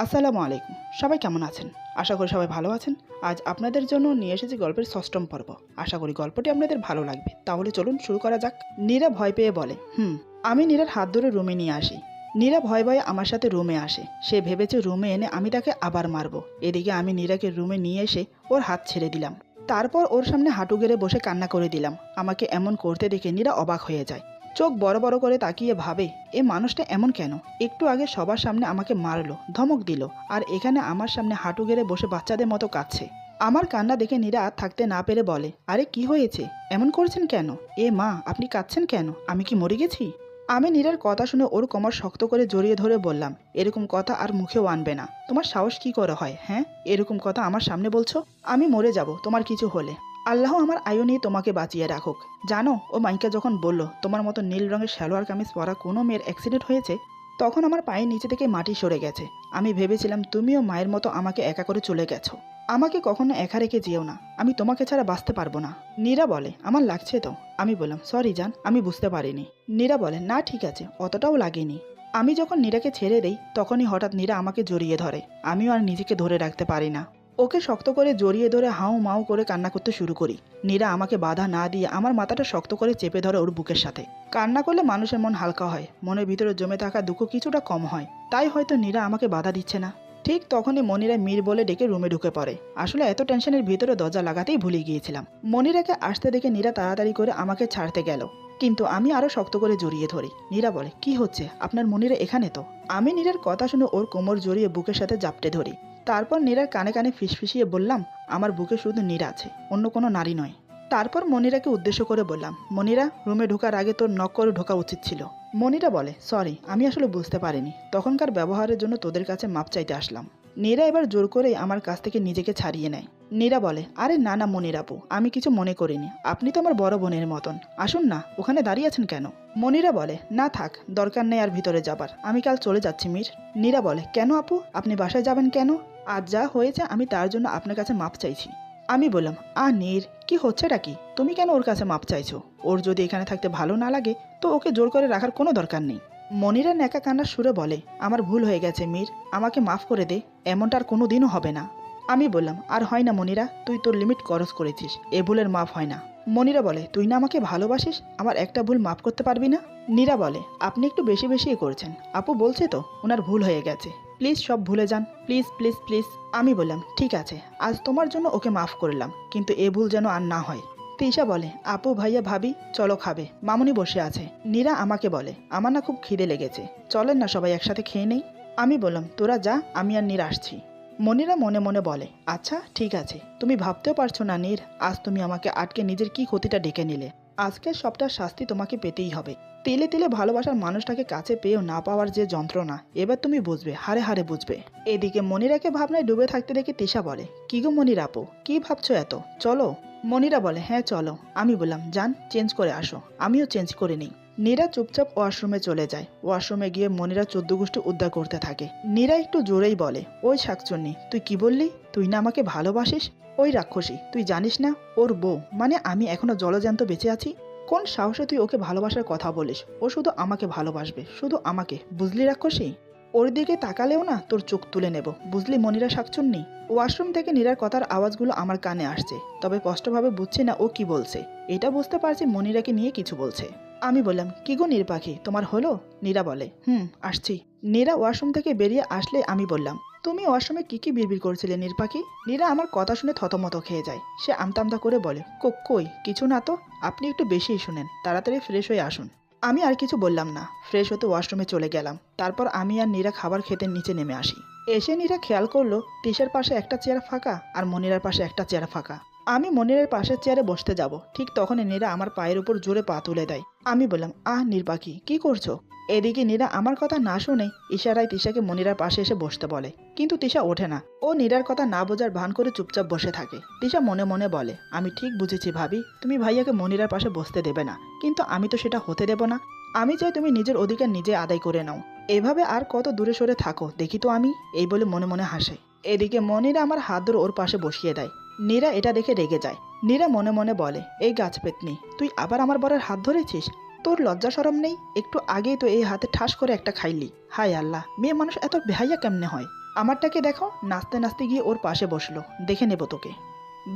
আসসালামু আলাইকুম। সবাই কেমন আছেন? আশা করি সবাই ভালো আছেন। আজ আপনাদের জন্য নিয়ে এসেছি গল্পের ৬ম পর্ব। আশা করি গল্পটি আপনাদের ভালো লাগবে। তাহলে চলুন শুরু করা যাক। নীরা ভয় পেয়ে বলে, আমি নীরার হাত ধরে রুমে নিয়ে আসি। নীরা ভয়ে ভয়ে আমার সাথে রুমে আসে। সে ভেবেছে রুমে এনে আমি তাকে আবার মারব। এদিকে আমি নীরাকে রুমে নিয়ে এসে ওর হাত ছেড়ে দিলাম। তারপর ওর সামনে হাঁটু গেড়ে বসে কান্না করে দিলাম। আমাকে এমন করতে দেখে নীরা অবাক হয়ে যায়। চোখ বড় বড় করে তাকিয়ে ভাবে, এ মানুষটা এমন কেন? একটু আগে সবার সামনে আমাকে মারলো, ধমক দিল, আর এখানে আমার সামনে হাঁটু গেড়ে বসে বাচ্চাদের মতো কাঁদছে। আমার কান্না দেখে নীরা থাকতে না পেরে বলে, আরে কি হয়েছে? এমন করছেন কেন? এ মা, আপনি কাঁদছেন কেন? আমি কি মরে গেছি? আমি নীরার কথা শুনে ওর কোমর শক্ত করে জড়িয়ে ধরে বললাম, এরকম কথা আর মুখেও আনবে না। তোমার সাহস কি করে হয়? হ্যাঁ, এরকম কথা আমার সামনে বলছো? আমি মরে যাব তোমার কিছু হলে। আল্লাহ আমার আয়ু নিয়ে তোমাকে বাঁচিয়ে রাখুক। জানো, ও মাইকা যখন বলল তোমার মতো নীল রঙের সালোয়ার কামিজ পরা কোনো মেয়ের অ্যাক্সিডেন্ট হয়েছে, তখন আমার পায়ের নিচে থেকে মাটি সরে গেছে। আমি ভেবেছিলাম তুমিও মায়ের মতো আমাকে একা করে চলে গেছো। আমাকে কখনো একা রেখে যেও না, আমি তোমাকে ছাড়া বাঁচতে পারবো না। নীরা বলে, আমার লাগছে তো। আমি বললাম, সরি জান, আমি বুঝতে পারিনি। নীরা বলে, না ঠিক আছে, অতটাও লাগেনি। আমি যখন নীরাকে ছেড়ে দেই তখনই হঠাৎ নীরা আমাকে জড়িয়ে ধরে। আমিও আর নিজেকে ধরে রাখতে পারি না। ওকে শক্ত করে জড়িয়ে ধরে হাউ মাউ করে কান্না করতে শুরু করি। নীরা আমাকে বাধা না দিয়ে আমার মাথাটা শক্ত করে চেপে ধরে ওর বুকের সাথে। কান্না করলে মানুষের মন হালকা হয়, মনের ভিতরে জমে থাকা দুঃখ কিছুটা কম হয়। তাই হয়তো নীরা আমাকে বাধা দিচ্ছে না। ঠিক তখনই মনিরা মীর বলে ডেকে রুমে ঢুকে পড়ে। আসলে এত টেনশনের ভিতরে দরজা লাগাতেই ভুলে গিয়েছিলাম। মনিরাকে আসতে দেখে নীরা তাড়াতাড়ি করে আমাকে ছাড়তে গেল, কিন্তু আমি আরো শক্ত করে জড়িয়ে ধরি। নীরা বলে, কি হচ্ছে? আপনার মনিরা এখানে তো। আমি নীরার কথা শুনে ওর কোমর জড়িয়ে বুকের সাথে জাপটে ধরি। তারপর নীরার কানে কানে ফিসফিসিয়ে বললাম, আমার বুকে শুধু নীরা আছে, অন্য কোনো নারী নয়। তারপর মনিরাকে উদ্দেশ্য করে বললাম, মনিরা, রুমে ঢোকার আগে তোর নক করে ঢোকা উচিত ছিল। মনিরা বলে, সরি, আমি আসলে বুঝতে পারিনি। তখনকার ব্যবহারের জন্য তোদের কাছে মাপ চাইতে আসলাম। নীরা এবার জোর করেই আমার কাছ থেকে নিজেকে ছাড়িয়ে নেয়। নীরা বলে, আরে না না মনির আপু, আমি কিছু মনে করিনি। আপনি তো আমার বড় বোনের মতন। আসুন না, ওখানে দাঁড়িয়ে আছেন কেন? মনিরা বলে, না থাক, দরকার নেই আর ভিতরে যাবার। আমি কাল চলে যাচ্ছি মীর। নীরা বলে, কেন আপু, আপনি বাসায় যাবেন কেন? আজ যা হয়েছে আমি তার জন্য আপনার কাছে মাপ চাইছি। আমি বললাম, নীর, কি হচ্ছেটা কি? তুমি কেন ওর কাছে মাপ চাইছো? ওর যদি এখানে থাকতে ভালো না লাগে তো ওকে জোর করে রাখার কোনো দরকার নেই। মনিরা ন্যাকা কান্নার সুরে বলে, আমার ভুল হয়ে গেছে মীর, আমাকে মাফ করে দে। এমনটা আর কোনো দিনও হবে না। আমি বললাম, আর হয় না মনিরা, তুই তোর লিমিট ক্রস করেছিস, এ ভুলের মাফ হয় না। মনিরা বলে, তুই না আমাকে ভালোবাসিস, আমার একটা ভুল মাফ করতে পারবি না? নীরা বলে, আপনি একটু বেশি বেশি করছেন। আপু বলছে তো ওনার ভুল হয়ে গেছে, প্লিজ সব ভুলে যান, প্লিজ প্লিজ প্লিজ। আমি বললাম, ঠিক আছে, আজ তোমার জন্য ওকে মাফ করলাম, কিন্তু এ ভুল যেন আর না হয়। তিশা বলে, আপু ভাইয়া ভাবি চলো খাবে, মামুনি বসে আছে। নীরা আমাকে বলে, আমার না খুব খিদে লেগেছে, চলেন না সবাই একসাথে খেয়ে নেই। আমি বললাম, তোরা যা, আমি আর নীর আসছি। মনিরা মনে মনে বলে, আচ্ছা ঠিক আছে। তুমি ভাবতেও পারছো না নীর, আজ তুমি আমাকে আটকে নিজের কি ক্ষতিটা ডেকে নিলে। আজকের সবটার শাস্তি তোমাকে পেতেই হবে। তিলে তিলে ভালোবাসার মানুষটাকে কাছে পেয়েও না পাওয়ার যে যন্ত্রণা, এবার তুমি বুঝবে, হারে হারে বুঝবে। এদিকে মনিরাকে ভাবনায় ডুবে থাকতে দেখে তিশা বলে, কি গো মনির আপু, কি ভাবছো এত? চলো। মনিরা বলে, হ্যাঁ চলো। আমি বললাম, যান, চেঞ্জ করে আসো। আমিও চেঞ্জ করে নিই। নীরা চুপচাপ ওয়াশরুমে চলে যায়। ওয়াশরুমে গিয়ে মনিরা 14 গোষ্ঠী উদ্ধার করতে থাকে। নীরা একটু জোরেই বলে, ওই শাকচুন্নি, তুই কি বললি? তুই না আমাকে ভালোবাসিস? ওই রাক্ষসী, তুই জানিস না ওর বউ মানে আমি এখনো জলজ্যান্ত বেঁচে আছি? কোন সাহসে তুই ওকে ভালোবাসার কথা বলিস? ও শুধু আমাকে ভালোবাসবে, শুধু আমাকে, বুঝলি রাক্ষসী? ওর দিকে তাকালেও না তোর চোখ তুলে নেব, বুঝলি মনিরা শাকচুন্নি? ওয়াশরুম থেকে নীরার কথার আওয়াজগুলো আমার কানে আসছে, তবে স্পষ্টভাবে বুঝছি না ও কি বলছে। এটা বুঝতে পারছি মনিরাকে নিয়ে কিছু বলছে। আমি বললাম, কি গো নীর পাখি, তোমার হলো? নীরা বলে, আসছি। নীরা ওয়াশরুম থেকে বেরিয়ে আসলে আমি বললাম, তুমি ওয়াশরুমে কি কি বিড়বিড় করছিলে নীর পাখি? নীরা আমার কথা শুনে থতমত খেয়ে যায়। সে আমতামতা করে বলে, কই কিছু না তো। আপনি একটু বেশিই শুনেন, তাড়াতাড়ি ফ্রেশ হয়ে আসুন। আমি আর কিছু বললাম না, ফ্রেশ হতে ওয়াশরুমে চলে গেলাম। তারপর আমি আর নীরা খাবার খেতে নিচে নেমে আসি। এসে নীরা খেয়াল করলো তিশার পাশে একটা চেয়ার ফাঁকা আর মনিরার পাশে একটা চেয়ার ফাঁকা। আমি মনিরের পাশের চেয়ারে বসতে যাব, ঠিক তখনই নীরা আমার পায়ের উপর জোরে পা তুলে দেয়। আমি বললাম, নীর পাখি, কি করছো? এদিকে নীরা আমার কথা না শুনে ইশারায় তিশাকে মনিরার পাশে এসে বসতে বলে, কিন্তু তিশা ওঠে না। ও নীরার কথা না বোঝার ভান করে চুপচাপ বসে থাকে। তিশা মনে মনে বলে, আমি ঠিক বুঝেছি ভাবি, তুমি ভাইয়াকে মনিরার পাশে বসতে দেবে না, কিন্তু আমি তো সেটা হতে দেব না। আমি চাই তুমি নিজের অধিকার নিজে আদায় করে নাও। এভাবে আর কত দূরে সরে থাকো দেখি তো আমি, এই বলে মনে মনে হাসে। এদিকে মনিরা আমার হাত ধরে ওর পাশে বসিয়ে দেয়। নীরা এটা দেখে রেগে যায়। নীরা মনে মনে বলে, এই গাছ পেতনি, তুই আবার আমার বরের হাত ধরেছিস? তোর লজ্জা শরম নেই? একটু আগেই তো এই হাতে ঠাস করে একটা খাইলি। হায় আল্লাহ, মেয়ে মানুষ এত বেহাইয়া কেমনে হয়? আমারটাকে দেখো। নাচতে নাচতে গিয়ে ওর পাশে বসলো। দেখে নেব তোকে।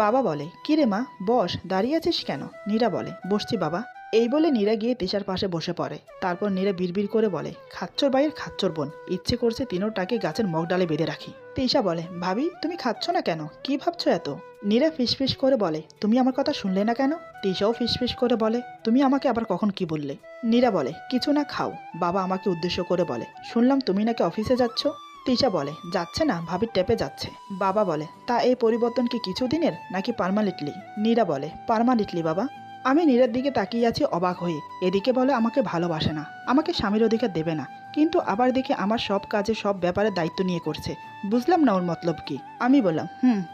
বাবা বলে, কি রে মা, বস, দাঁড়িয়ে আছিস কেন? নীরা বলে, বসছি বাবা। এই বলে নীরা গিয়ে তিশার পাশে বসে পড়ে। তারপর নীরা বিড়বিড় করে বলে, খাচ্চর বাইয়ের খাচ্চর বোন, ইচ্ছে করছে তিনোটাকে গাছের মগডালে বেঁধে রাখি। তিশা বলে, ভাবি তুমি খাচ্ছ না কেন? কি ভাবছো এত? নীরা ফিসফিস করে বলে, তুমি আমার কথা শুনলে না কেন? তিশাও ফিসফিস করে বলে, তুমি আমাকে আবার কখন কি বললে? নীরা বলে, কিছু না, খাও। বাবা আমাকে উদ্দেশ্য করে বলে, শুনলাম তুমি নাকি অফিসে যাচ্ছ। তিশা বলে, যাচ্ছে না, ভাবির টেপে যাচ্ছে। বাবা বলে, তা এই পরিবর্তন কি কিছুদিনের নাকি পার্মানেন্টলি? নীরা বলে, পার্মানেন্টলি বাবা। আমি নীরার দিকে তাকিয়ে আছি অবাক হয়ে। এদিকে বলে আমাকে ভালোবাসে না, আমাকে স্বামীর অধিকার দেবে না, কিন্তু আবার দেখে আমার সব কাজে সব ব্যাপারে দায়িত্ব নিয়ে করছে। বুঝলাম না ওর মতলব কি। আমি বললাম,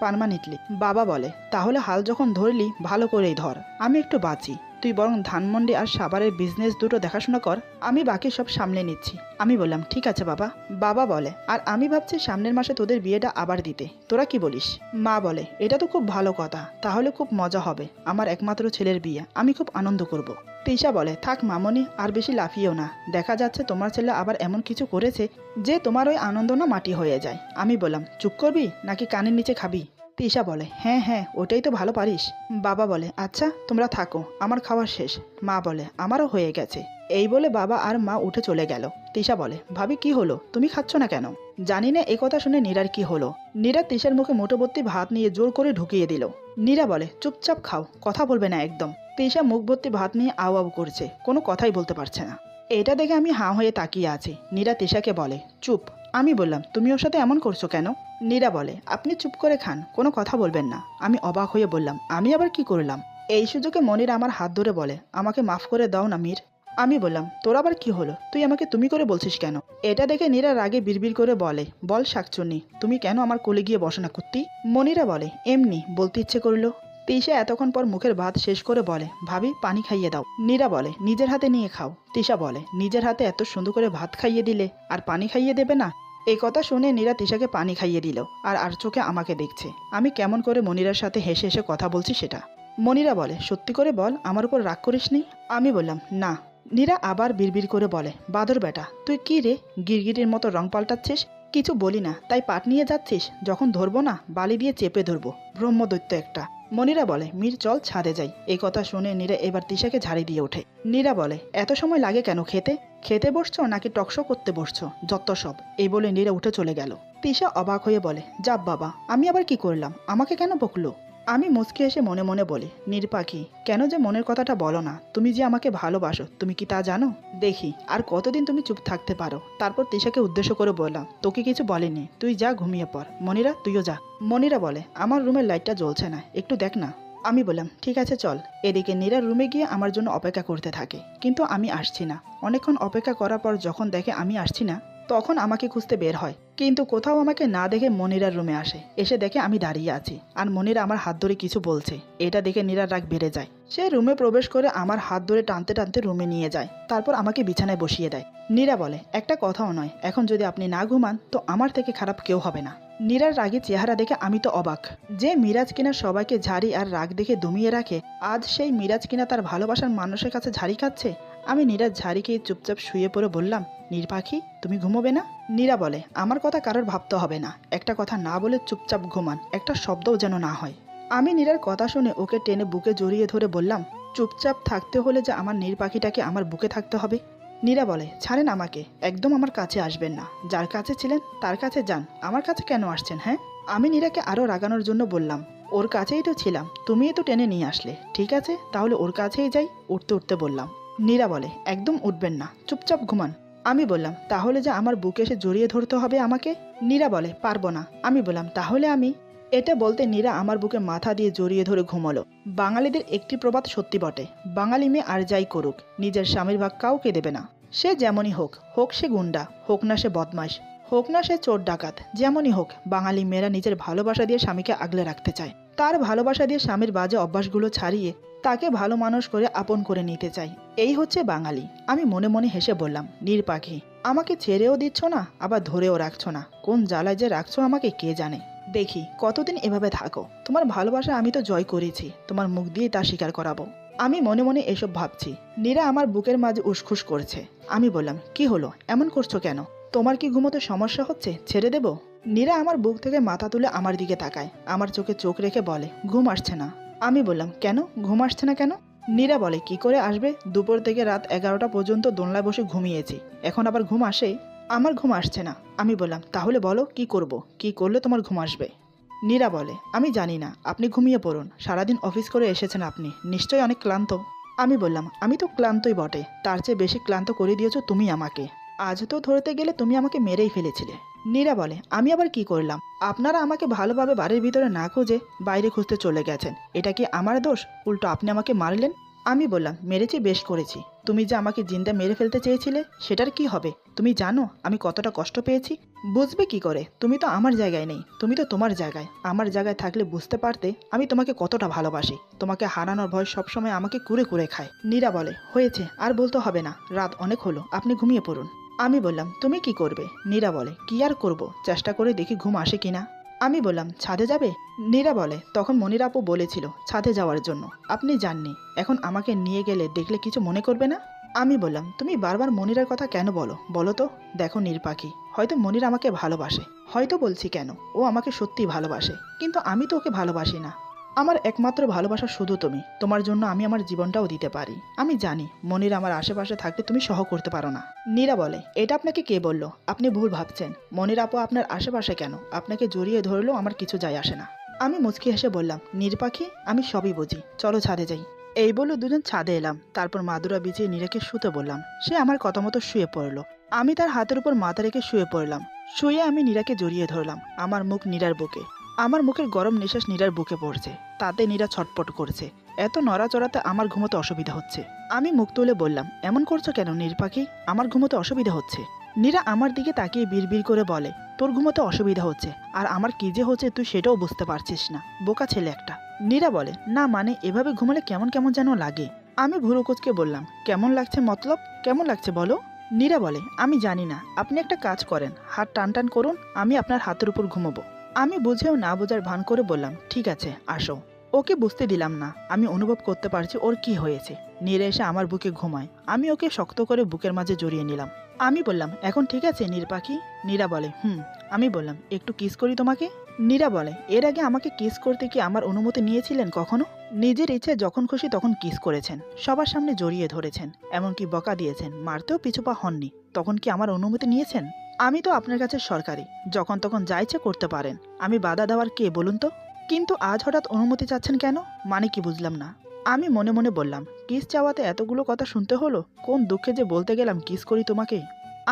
পার্মানেন্টলি। বাবা বলে, তাহলে হাল যখন ধরলি ভালো করেই ধর, আমি একটু বাঁচি। তুই বরং ধানমন্ডি আর সাভারের বিজনেস দুটো দেখাশোনা কর, আমি বাকি সব সামলে নিচ্ছি। আমি বললাম, ঠিক আছে বাবা। বাবা বলে, আর আমি ভাবছি সামনের মাসে তোদের বিয়েটা আবার দিতে, তোরা কি বলিস? মা বলে, এটা তো খুব ভালো কথা, তাহলে খুব মজা হবে। আমার একমাত্র ছেলের বিয়ে, আমি খুব আনন্দ করব। তিশা বলে, থাক মামনি, আর বেশি লাফিয়েও না। দেখা যাচ্ছে তোমার ছেলে আবার এমন কিছু করেছে যে তোমার ওই আনন্দ না মাটি হয়ে যায়। আমি বললাম, চুপ করবি নাকি কানের নিচে খাবি? তিশা বলে, হ্যাঁ হ্যাঁ, ওটাই তো ভালো পারিস। বাবা বলে, আচ্ছা তোমরা থাকো, আমার খাওয়া শেষ। মা বলে, আমারও হয়ে গেছে। এই বলে বাবা আর মা উঠে চলে গেল। তিশা বলে, ভাবি কি হলো, তুমি খাচ্ছ না কেন? জানি না। এ কথা শুনে নীরার কি হলো। নীরা তিশার মুখে মুঠোভর্তি ভাত নিয়ে জোর করে ঢুকিয়ে দিল। নীরা বলে, চুপচাপ খাও, কথা বলবে না একদম। তিশা মুখ ভর্তি ভাত নিয়ে আউ আউ করছে, কোনো কথাই বলতে পারছে না। এটা দেখে আমি হাঁ হয়ে তাকিয়ে আছি। নীরা তিশাকে বলে, চুপ। আমি বললাম, তুমি ওর সাথে এমন করছো কেন? নীরা বলে, আপনি চুপ করে খান, কোনো কথা বলবেন না। আমি অবাক হয়ে বললাম, আমি আবার কি করলাম? এই সুযোগে মনিরা আমার হাত ধরে বলে, আমাকে মাফ করে দাও না মীর। আমি বললাম, তোর আবার কি হলো? তুই আমাকে তুমি করে বলছিস কেন? এটা দেখে নীরা রাগে বিড়বিড় করে বলে, বল শাকচুন্নি, তুমি কেন আমার কোলে গিয়ে বসো না কুত্তি? মনিরা বলে, এমনি বলতে ইচ্ছে করলো। তিশা এতক্ষণ পর মুখের ভাত শেষ করে বলে, ভাবি পানি খাইয়ে দাও। নীরা বলে, নিজের হাতে নিয়ে খাও। তিশা বলে, নিজের হাতে এত সুন্দর করে ভাত খাইয়ে দিলে আর পানি খাইয়ে দেবে না? এই কথা শুনে নীরা তিশাকে পানি খাইয়ে দিল, আর চোখে আমাকে দেখছে। আমি কেমন করে মনিরার সাথে হেসে হেসে কথা বলছি সেটা। মনিরা বলে, সত্যি করে বল, আমার উপর রাগ করিসনি? আমি বললাম, না। নীরা আবার বিড়বিড় করে বলে, বাদর বেটা, তুই কি রে গিরগিটির মতো রং পাল্টাচ্ছিস? কিছু বলি না তাই পাট নিয়ে যাচ্ছিস, যখন ধরবো না বালি দিয়ে চেপে ধরবো, ব্রহ্মদৈত্য একটা। মনিরা বলে, মীর চল ছাদে যাই। এই কথা শুনে নীরা এবার তিশাকে ঝাড়ি দিয়ে ওঠে। নীরা বলে, এত সময় লাগে কেন খেতে? খেতে বসছো নাকি টকশো করতে বসছো, যত সব। এই বলে নীরা উঠে চলে গেল। তিশা অবাক হয়ে বলে, যাব বাবা, আমি আবার কি করলাম, আমাকে কেন বকলো? আমি মুচকি এসে মনে মনে বলি, নীরপাখি, কেন যে মনের কথাটা বলো না? তুমি যে আমাকে ভালোবাসো, তুমি কি তা জানো? দেখি আর কতদিন তুমি চুপ থাকতে পারো। তারপর তিশাকে উদ্দেশ্য করে বললাম, তোকে কিছু বলেনি, তুই যা ঘুমিয়ে পড়। মনিরা তুইও যা। মনিরা বলে, আমার রুমের লাইটটা জ্বলছে না, একটু দেখ না। আমি বললাম, ঠিক আছে চল। এদিকে নীরার রুমে গিয়ে আমার জন্য অপেক্ষা করতে থাকে, কিন্তু আমি আসছি না। অনেকক্ষণ অপেক্ষা করার পর যখন দেখে আমি আসছি না, তখন আমাকে খুঁজতে বের হয়, কিন্তু কোথাও আমাকে না দেখে মনিরার রুমে আসে। এসে দেখে আমি দাঁড়িয়ে আছি আর মনিরা আমার হাত ধরে কিছু বলছে। এটা দেখে নীরার রাগ বেড়ে যায়। সে রুমে প্রবেশ করে আমার হাত ধরে টানতে টানতে রুমে নিয়ে যায়, তারপর আমাকে বিছানায় বসিয়ে দেয়। নীরা বলে, একটা কথাও নয়, এখন যদি আপনি না ঘুমান তো আমার থেকে খারাপ কেউ হবে না। নীরার রাগে চেহারা দেখে আমি তো অবাক। যে মিরাজ কিনা সবাইকে ঝাড়ি আর রাগ দেখে দমিয়ে রাখে, আজ সেই মিরাজ কিনা তার ভালোবাসার মানুষের কাছে ঝাড়ি খাচ্ছে। আমি নীরার ঝাড়ি খেয়ে চুপচাপ শুয়ে পড়ে বললাম, নীরপাখি তুমি ঘুমোবে না? নীরা বলে, আমার কথা কারোর ভাবতে হবে না, একটা কথা না বলে চুপচাপ ঘুমান, একটা শব্দও যেন না হয়। আমি নীরার কথা শুনে ওকে টেনে বুকে জড়িয়ে ধরে বললাম, চুপচাপ থাকতে হলে যে আমার নীরপাখিটাকে আমার বুকে থাকতে হবে। নীরা বলে, ছাড়েন আমাকে, একদম আমার কাছে আসবেন না। যার কাছে ছিলেন তার কাছে যান, আমার কাছে কেন আসছেন? হ্যাঁ। আমি নীরাকে আরও রাগানোর জন্য বললাম, ওর কাছেই তো ছিলাম, তুমিই তো টেনে নিয়ে আসলে। ঠিক আছে তাহলে ওর কাছেই যাই। উঠতে উঠতে বললাম। নীরা বলে, একদম উঠবেন না, চুপচাপ ঘুমান। আমি বললাম, তাহলে যে আমার বুকে এসে জড়িয়ে ধরতে হবে আমাকে? নীরা বলে, পারবো না। আমি বললাম, তাহলে আমি। এটা বলতে নীরা আমার বুকে মাথা দিয়ে জড়িয়ে ধরে ঘুমালো। বাঙালিদের একটি প্রবাদ সত্যি বটে, বাঙালি মেয়ে আর যাই করুক, নিজের স্বামীর ভাগ কাউকে দেবে না। সে যেমনই হোক, হোক সে গুন্ডা, হোক না সে বদমাশ, হোক না সে চোর ডাকাত, যেমনই হোক, বাঙালি মেয়েরা নিজের ভালোবাসা দিয়ে স্বামীকে আগলে রাখতে চায়। তার ভালোবাসা দিয়ে স্বামীর বাজে অভ্যাসগুলো ছাড়িয়ে তাকে ভালো মানুষ করে আপন করে নিতে চাই। এই হচ্ছে বাঙালি। আমি মনে মনে হেসে বললাম, নীরপাখি, আমাকে ছেড়েও দিচ্ছ না, আবার ধরেও রাখছো না, কোন জ্বালায় যে রাখছো আমাকে কে জানে। দেখি কতদিন এভাবে থাকো। তোমার ভালোবাসা আমি তো জয় করেছি, তোমার মুখ দিয়েই তা স্বীকার করাবো। আমি মনে মনে এসব ভাবছি। নীরা আমার বুকের মাঝে উসখুস করছে। আমি বললাম, কি হলো, এমন করছো কেন? তোমার কি ঘুমোতে সমস্যা হচ্ছে? ছেড়ে দেবো? নীরা আমার বুক থেকে মাথা তুলে আমার দিকে তাকায়, আমার চোখে চোখ রেখে বলে, ঘুম আসছে না। আমি বললাম, কেন, ঘুম আসছে না কেন? নীরা বলে, কি করে আসবে, দুপুর থেকে রাত 11টা পর্যন্ত দোলনায় বসে ঘুমিয়েছি, এখন আবার ঘুম আসে? আমার ঘুম আসছে না। আমি বললাম, তাহলে বলো কি করব, কি করলে তোমার ঘুম আসবে? নীরা বলে, আমি জানি না, আপনি ঘুমিয়ে পড়ুন, সারাদিন অফিস করে এসেছেন, আপনি নিশ্চয়ই অনেক ক্লান্ত। আমি বললাম, আমি তো ক্লান্তই বটে, তার চেয়ে বেশি ক্লান্ত করে দিয়েছো তুমি আমাকে। আজ তো ধরতে গেলে তুমি আমাকে মেরেই ফেলেছিলে। নীরা বলে, আমি আবার কি করলাম? আপনারা আমাকে ভালোভাবে বাড়ির ভিতরে না খুঁজে বাইরে খুঁজতে চলে গেছেন, এটা কি আমার দোষ? উল্টো আপনি আমাকে মারলেন। আমি বললাম, মেরেছি, বেশ করেছি। তুমি যে আমাকে জিন্দা মেরে ফেলতে চেয়েছিলে সেটার কি হবে? তুমি জানো আমি কতটা কষ্ট পেয়েছি? বুঝবে কি করে? তুমি তো আমার জায়গায় নেই, তুমি তো তোমার জায়গায়। আমার জায়গায় থাকলে বুঝতে পারতে আমি তোমাকে কতটা ভালোবাসি। তোমাকে হারানোর ভয় সবসময় আমাকে কুরে কুরে খায়। নীরা বলে, হয়েছে, আর বলতে হবে না, রাত অনেক হলো, আপনি ঘুমিয়ে পড়ুন। আমি বললাম, তুমি কি করবে? নীরা বলে, কি আর করব, চেষ্টা করে দেখি ঘুম আসে কিনা। আমি বললাম, ছাদে যাবে? নীরা বলে, তখন মনির আপু বলেছিল ছাদে যাওয়ার জন্য, আপনি যাননি, এখন আমাকে নিয়ে গেলে দেখলে কিছু মনে করবে না? আমি বললাম, তুমি বারবার মনিরার কথা কেন বলো, বলো তো? দেখো নীরপাখি, হয়তো মনির আমাকে ভালোবাসে, হয়তো বলছি কেন, ও আমাকে সত্যিই ভালোবাসে, কিন্তু আমি তো ওকে ভালোবাসি না। আমার একমাত্র ভালোবাসা শুধু তুমি, তোমার জন্য আমি আমার জীবনটাও দিতে পারি। আমি জানি মনির আমার আশেপাশে থাকলে তুমি সহ করতে পারো না। নীরা বলে, এটা আপনাকে কে বলল? আপনি ভুল ভাবছেন, মনির আপু আপনার আশেপাশে কেন, আপনাকে জড়িয়ে ধরলেও আমার কিছু যায় আসে না। আমি মুচকি হেসে বললাম, নীরপাখি, আমি সবই বুঝি, চলো ছাদে যাই। এই বলে দুজন ছাদে এলাম, তারপর মাদুরা বিছিয়ে নীরাকে শুতে বললাম। সে আমার কথা মতো শুয়ে পড়লো। আমি তার হাতের উপর মাথা রেখে শুয়ে পড়লাম। শুয়ে আমি নীরাকে জড়িয়ে ধরলাম, আমার মুখ নীরার বুকে। আমার মুখের গরম নিঃশ্বাস নীরার বুকে পড়ছে, তাতে নীরা ছটপট করছে। এত নড়াচড়াতে আমার ঘুমোতে অসুবিধা হচ্ছে। আমি মুখ তুলে বললাম, এমন করছো কেন নীরপাখি, আমার ঘুমোতে অসুবিধা হচ্ছে। নীরা আমার দিকে তাকিয়ে বিড়বিড় করে বলে, তোর ঘুমোতে অসুবিধা হচ্ছে, আর আমার কি যে হচ্ছে তুই সেটাও বুঝতে পারছিস না, বোকা ছেলে একটা। নীরা বলে, না মানে এভাবে ঘুমালে কেমন কেমন যেন লাগে। আমি ভুরু কুঁচকে বললাম, কেমন লাগছে মতলব, কেমন লাগছে বলো? নীরা বলে, আমি জানি না, আপনি একটা কাজ করেন, হাত টান টান করুন, আমি আপনার হাতের উপর ঘুমোবো। আমি বুঝেও না বোঝার ভান করে বললাম, ঠিক আছে, আসো। ওকে বুঝতে দিলাম না, আমি অনুভব করতে পারছি ওর কি হয়েছে। নীরা এসে আমার বুকে ঘুমায়, আমি ওকে শক্ত করে বুকের মাঝে জড়িয়ে নিলাম। আমি বললাম, এখন ঠিক আছে নীরপাখি? নীরা বলে, হুম। আমি বললাম, একটু কিস করি তোমাকে? নীরা বলে, এর আগে আমাকে কিস করতে কি আমার অনুমতি নিয়েছিলেন কখনো? নিজের ইচ্ছে যখন খুশি তখন কিস করেছেন, সবার সামনে জড়িয়ে ধরেছেন, এমনকি বকা দিয়েছেন, মারতেও পিছুপা হননি, তখন কি আমার অনুমতি নিয়েছেন? আমি তো আপনার কাছে সরকারি, যখন তখন যা ইচ্ছে করতে পারেন, আমি বাধা দেওয়ার কে বলুন তো? কিন্তু আজ হঠাৎ অনুমতি চাচ্ছেন কেন, মানে কি বুঝলাম না। আমি মনে মনে বললাম, কিস চাওয়াতে এতগুলো কথা শুনতে হলো, কোন দুঃখে যে বলতে গেলাম কিস করি তোমাকে।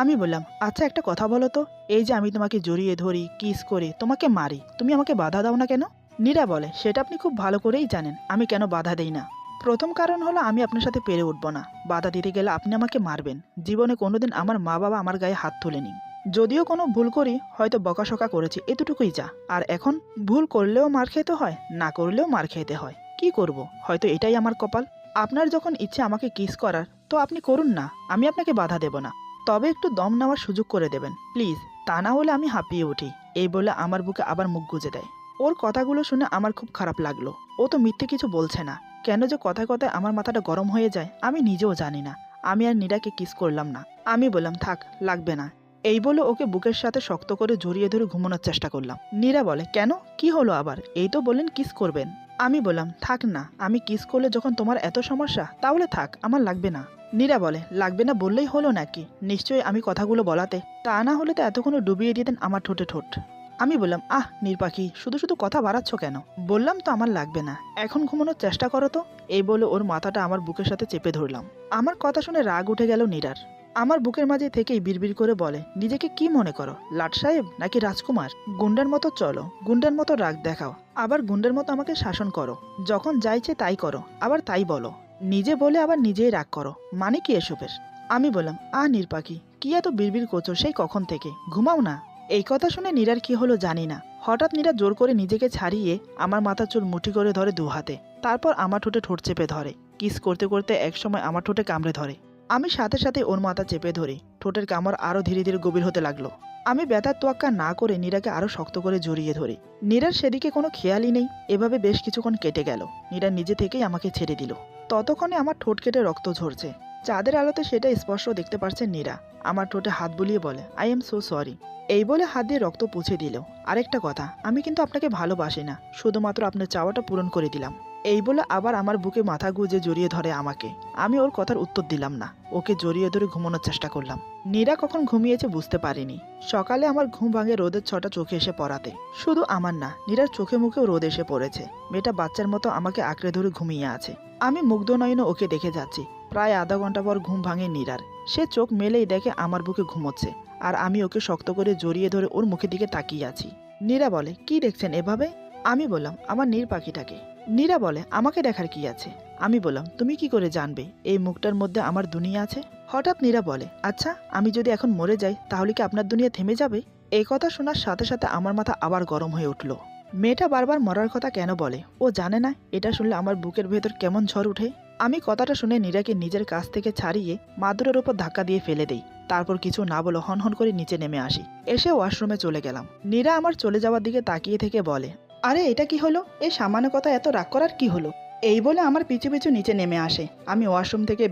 আমি বললাম, আচ্ছা একটা কথা বলো তো, এই যে আমি তোমাকে জড়িয়ে ধরি, কিস করি, তোমাকে মারি, তুমি আমাকে বাধা দাও না কেন? নীরা বলে, সেটা আপনি খুব ভালো করেই জানেন আমি কেন বাধা দেই না। প্রথম কারণ হলো আমি আপনার সাথে পেরে উঠব না, বাধা দিতে গেলে আপনি আমাকে মারবেন। জীবনে কোনোদিন আমার মা বাবা আমার গায়ে হাত তোলেনি। যদিও কোনো ভুল করি, হয়তো বকাশকা করেছি, এতটুকুই যা। আর এখন ভুল করলেও মার খেতে হয়, না করলেও মার খেতে হয়, কি করব, হয়তো এটাই আমার কপাল। আপনার যখন ইচ্ছে আমাকে কিস করার, তো আপনি করুন না, আমি আপনাকে বাধা দেব না, তবে একটু দম নেওয়ার সুযোগ করে দেবেন প্লিজ, তা না হলে আমি হাঁপিয়ে উঠি। এই বলে আমার বুকে আবার মুখ গুজে দেয়। ওর কথাগুলো শুনে আমার খুব খারাপ লাগলো। ও তো মিথ্যে কিছু বলছে না, কেন যে কথায় কথায় আমার মাথাটা গরম হয়ে যায় আমি নিজেও জানি না। আমি আর নীরাকে কিস করলাম না। আমি বললাম, থাক, লাগবে না। এই বলে ওকে বুকের সাথে শক্ত করে জড়িয়ে ধরে ঘুমানোর চেষ্টা করলাম। নীরা বলে, কেন, কি হলো আবার, এই তো বললেন কিস করবেন। আমি বললাম, থাক না, আমি কিস করলে যখন তোমার এত সমস্যা, তাহলে থাক, আমার লাগবে না। নীরা বলে, লাগবে না বললেই হলো নাকি, নিশ্চয়ই আমি কথাগুলো বলাতে, তা না হলে তো এতক্ষণে ডুবিয়ে দিতেন আমার ঠোঁটে ঠোঁট। আমি বললাম, আহ নীরপাখি, শুধু শুধু কথা বাড়াচ্ছ কেন, বললাম তো আমার লাগবে না, এখন ঘুমানোর চেষ্টা করো তো। এই বলে ওর মাথাটা আমার বুকের সাথে চেপে ধরলাম। আমার কথা শুনে রাগ উঠে গেল নীরার। আমার বুকের মাঝে থেকেই বিড়বিড় করে বলে, নিজেকে কি মনে করো, লাট সাহেব নাকি রাজকুমার? গুন্ডার মতো চলো, গুন্ডার মতো রাগ দেখাও, আবার গুন্ডার মতো আমাকে শাসন করো, যখন যাইছে তাই করো, আবার তাই বলো, নিজে বলে আবার নিজেই রাগ করো, মানে কি এসবের? আমি বললাম, নীরপাখি, কি এত বিড়বিড় করছো সেই কখন থেকে, ঘুমাও না। এই কথা শুনে নীরার কি হলো জানি না, হঠাৎ নীরা জোর করে নিজেকে ছাড়িয়ে আমার মাথার চুল মুঠি করে ধরে দু হাতে, তারপর আমার ঠোঁটে ঠোঁট চেপে ধরে, কিস করতে করতে একসময় আমার ঠোঁটে কামড়ে ধরে। আমি সাথে সাথে ওর মাথা চেপে ধরি, ঠোঁটের কামড় আরো ধীরে ধীরে গভীর হতে লাগলো। আমি ব্যথার তোয়াক্কা না করে নীরাকে আরো শক্ত করে জড়িয়ে ধরি। নীরার সেদিকে কোনো খেয়ালই নেই। এভাবে বেশ কিছুক্ষণ কেটে গেল। নীরা নিজে থেকেই আমাকে ছেড়ে দিল। ততক্ষণে আমার ঠোঁট কেটে রক্ত ঝরছে। চাঁদের আলোতে সেটা স্পষ্ট দেখতে পারছে নীরা। আমার ঠোঁটে হাত বুলিয়ে বলে, আই এম সো সরি। এই বলে হাত দিয়ে রক্ত পুছে দিল। আরেকটা কথা, আমি কিন্তু আপনাকে ভালোবাসি না, শুধুমাত্র আপনার চাওয়াটা পূরণ করে দিলাম। এই বলে আবার আমার বুকে মাথা গুজে জড়িয়ে ধরে আমাকে। আমি ওর কথার উত্তর দিলাম না, ওকে জড়িয়ে ধরে ঘুমানোর চেষ্টা করলাম। নীরা কখন ঘুমিয়েছে বুঝতে পারিনি। সকালে আমার ঘুম ভাঙে রোদের ছটা চোখে এসে পড়াতে। শুধু আমার না, নীরার চোখে মুখেও রোদ এসে পড়েছে। মেয়েটা বাচ্চার মতো আমাকে আঁকড়ে ধরে ঘুমিয়ে আছে। আমি মুগ্ধ নয়নে ওকে দেখে যাচ্ছি। প্রায় আধা ঘন্টা পর ঘুম ভাঙে নীরার। সে চোখ মেলেই দেখে আমার বুকে ঘুমোচ্ছে, আর আমি ওকে শক্ত করে জড়িয়ে ধরে ওর মুখের দিকে তাকিয়ে আছি। নীরা বলে, কি দেখছেন এভাবে? আমি বললাম, আমার নীর পাখিটাকে। নীরা বলে, আমাকে দেখার কি আছে? আমি বললাম, তুমি কি করে জানবে এই মুখটার মধ্যে আমার দুনিয়া আছে? হঠাৎ নীরা বলে, আচ্ছা আমি যদি এখন মরে যাই তাহলে কি আপনার দুনিয়া থেমে যাবে? এই কথা শোনার সাথে সাথে আমার মাথা আবার গরম হয়ে উঠল। মেয়েটা বারবার মরার কথা কেন বলে? ও জানে না এটা শুনলে আমার বুকের ভেতর কেমন ঝড় উঠে? আমি কথাটা শুনে নীরাকে নিজের কাছ থেকে ছাড়িয়ে মাদুরের ওপর ধাক্কা দিয়ে ফেলে দেই। তারপর কিছু না বলে হনহন করে নিচে নেমে আসি। এসে ওয়াশরুমে চলে গেলাম। নীরা আমার চলে যাওয়ার দিকে তাকিয়ে থেকে বলে, আরে এটা কি হলো? এই সামান্য কথা এত রাগ করার কি হলো? এই বলে আমার পিছু পিছু নিচে নেমে আসে। আমি ওয়াশরুম থেকে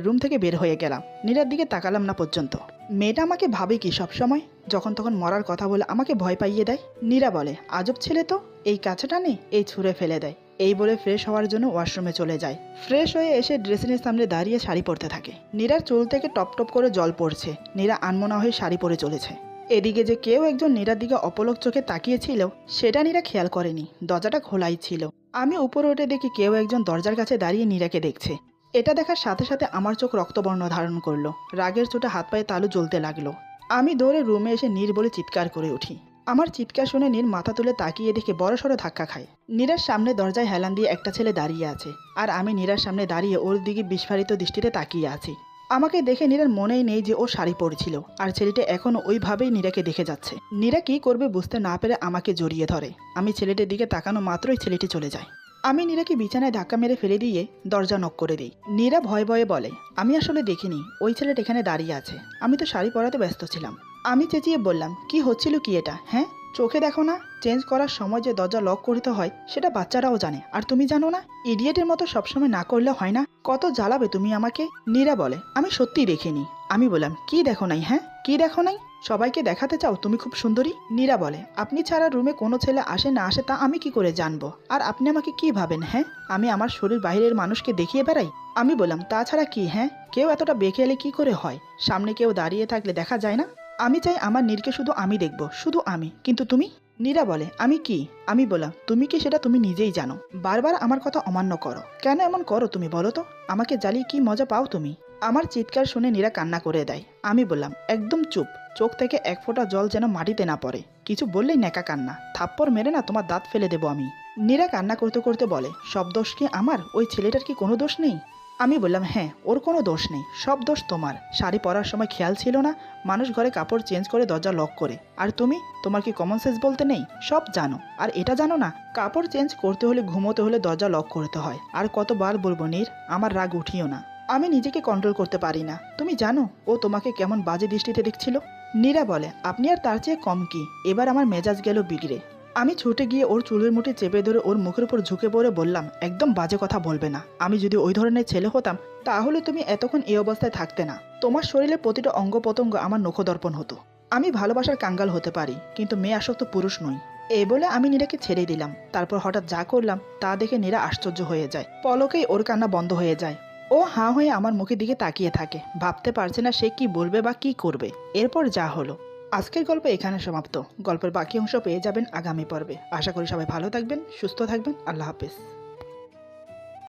রুম থেকে বের হয়ে গেলাম। নীরার দিকে তাকালাম না পর্যন্ত। মেয়েটা আমাকে ভাবে কি সব সময়? যখন তখন মরার কথা বলে আমাকে ভয় পাইয়ে দেয়। নীরা বলে, আজব ছেলে তো, এই কাছেটা নেই এই ছুঁড়ে ফেলে দেয়। এই বলে ফ্রেশ হওয়ার জন্য ওয়াশরুমে চলে যায়। ফ্রেশ হয়ে এসে ড্রেসিংয়ের সামনে দাঁড়িয়ে শাড়ি পরতে থাকে। নীরার চুল থেকে টপ টপ করে জল পড়ছে। নীরা আনমনা হয়ে শাড়ি পরে চলেছে। এদিকে যে কেউ একজন নীরার দিকে অপলক চোখে তাকিয়েছিল সেটা নীরা খেয়াল করেনি। দরজাটা খোলাই ছিল। আমি উপরে উঠে দেখি কেউ একজন দরজার কাছে দাঁড়িয়ে নীরাকে দেখছে। এটা দেখার সাথে সাথে আমার চোখ রক্তবর্ণ ধারণ করলো। রাগের চোটে হাত পায়ে তালু জ্বলতে লাগলো। আমি দৌড়ে রুমে এসে নীর বলে চিৎকার করে উঠি। আমার চিৎকার শুনে নীর মাথা তুলে তাকিয়ে দেখে বড়সড় ধাক্কা খায়। নীরার সামনে দরজায় হেলান দিয়ে একটা ছেলে দাঁড়িয়ে আছে, আর আমি নীরার সামনে দাঁড়িয়ে ওর দিকে বিস্ফারিত দৃষ্টিতে তাকিয়ে আছি। আমাকে দেখে নীরার মনেই নেই যে ও শাড়ি পরেছিল, আর ছেলেটা এখনও ওইভাবেই নীরাকে দেখে যাচ্ছে। নীরা কি করবে বুঝতে না পেরে আমাকে জড়িয়ে ধরে। আমি ছেলেটির দিকে তাকানো মাত্রই ছেলেটি চলে যায়। আমি নীরাকে বিছানায় ধাক্কা মেরে ফেলে দিয়ে দরজা নক করে দিই। নীরা ভয়ে ভয়ে বলে, আমি আসলে দেখিনি ওই ছেলেটা এখানে দাঁড়িয়ে আছে, আমি তো শাড়ি পরাতে ব্যস্ত ছিলাম। আমি চেঁচিয়ে বললাম, কি হচ্ছিল কি এটা? হ্যাঁ, চোখে দেখো না চেঞ্জ করার সময় যে দরজা লক করতে হয় সেটা বাচ্চারাও জানে, আর তুমি জানো না? ইডিয়েটের মতো সবসময় না করলে হয় না? কত জ্বালাবে তুমি আমাকে? নীরা বলে, আমি সত্যিই দেখিনি। আমি বললাম, কি দেখো নাই? হ্যাঁ, কি দেখো নাই? সবাইকে দেখাতে চাও তুমি খুব সুন্দরী? নীরা বলে, আপনি ছাড়া রুমে কোনো ছেলে আসে না আসে তা আমি কি করে জানবো? আর আপনি আমাকে কি ভাবেন? হ্যাঁ, আমি আমার শরীর বাইরের মানুষকে দেখিয়ে বেড়াই? আমি বললাম, তাছাড়া কি? হ্যাঁ, কেউ এতটা বেখেয়ালে কি করে হয়? সামনে কেউ দাঁড়িয়ে থাকলে দেখা যায় না? আমি চাই আমার নীরকে শুধু আমি দেখব, শুধু আমি, কিন্তু তুমি? নীরা বলে, আমি কি? আমি বললাম, তুমি কি সেটা তুমি নিজেই জানো। বারবার আমার কথা অমান্য করো কেন? এমন করো তুমি বলো তো? আমাকে জ্বালিয়ে কি মজা পাও তুমি? আমার চিৎকার শুনে নীরা কান্না করে দেয়। আমি বললাম, একদম চুপ, চোখ থেকে এক ফোঁটা জল যেন মাটিতে না পড়ে। কিছু বললেই নেকা কান্না, থাপ্পড় মেরে না তোমার দাঁত ফেলে দেবো আমি। নীরা কান্না করতে করতে বলে, সব দোষ কি আমার? ওই ছেলেটার কি কোনো দোষ নেই? আমি বললাম, হ্যাঁ, ওর কোনো দোষ নেই, সব দোষ তোমার। শাড়ি পরার সময় খেয়াল ছিল না মানুষ ঘরে কাপড় চেঞ্জ করে দরজা লক করে, আর তুমি? তোমার কি কমন সেন্স বলতে নেই? সব জানো, আর এটা জানো না কাপড় চেঞ্জ করতে হলে ঘুমোতে হলে দরজা লক করতে হয়। আর কতবার বলবো নীর, আমার রাগ উঠিও না। আমি নিজেকে কন্ট্রোল করতে পারি না। তুমি জানো ও তোমাকে কেমন বাজে দৃষ্টিতে দেখছিল? নীরা বলে, আপনি আর তার চেয়ে কম কি? এবার আমার মেজাজ গেল বিগড়ে। আমি ছুটে গিয়ে ওর চুলের মুঠি চেপে ধরে ওর মুখের উপর ঝুঁকে পড়ে বললাম, একদম বাজে কথা বলবে না। আমি যদি ওই ধরনের ছেলে হতাম তাহলে তুমি এতক্ষণ এই অবস্থায় থাকতে না। তোমার শরীরে প্রতিটা অঙ্গ প্রত্যঙ্গ আমার নখদর্পণ হতো। আমি ভালোবাসার কাঙ্গাল হতে পারি, কিন্তু মেয়ে আসক্ত পুরুষ নই। এই বলে আমি নীরাকে ছেড়ে দিলাম। তারপর হঠাৎ যা করলাম তা দেখে নীরা আশ্চর্য হয়ে যায়। পলকেই ওর কান্না বন্ধ হয়ে যায়। ও হাঁ হয়ে আমার মুখের দিকে তাকিয়ে থাকে, ভাবতে পারছে না সে কি বলবে বা কি করবে। এরপর যা হলো। আজকের গল্প এখানে সমাপ্ত। গল্পের বাকি অংশ পেয়ে যাবেন আগামী পর্বে। আশা করি সবাই ভালো থাকবেন, সুস্থ থাকবেন। আল্লাহ হাফেজ।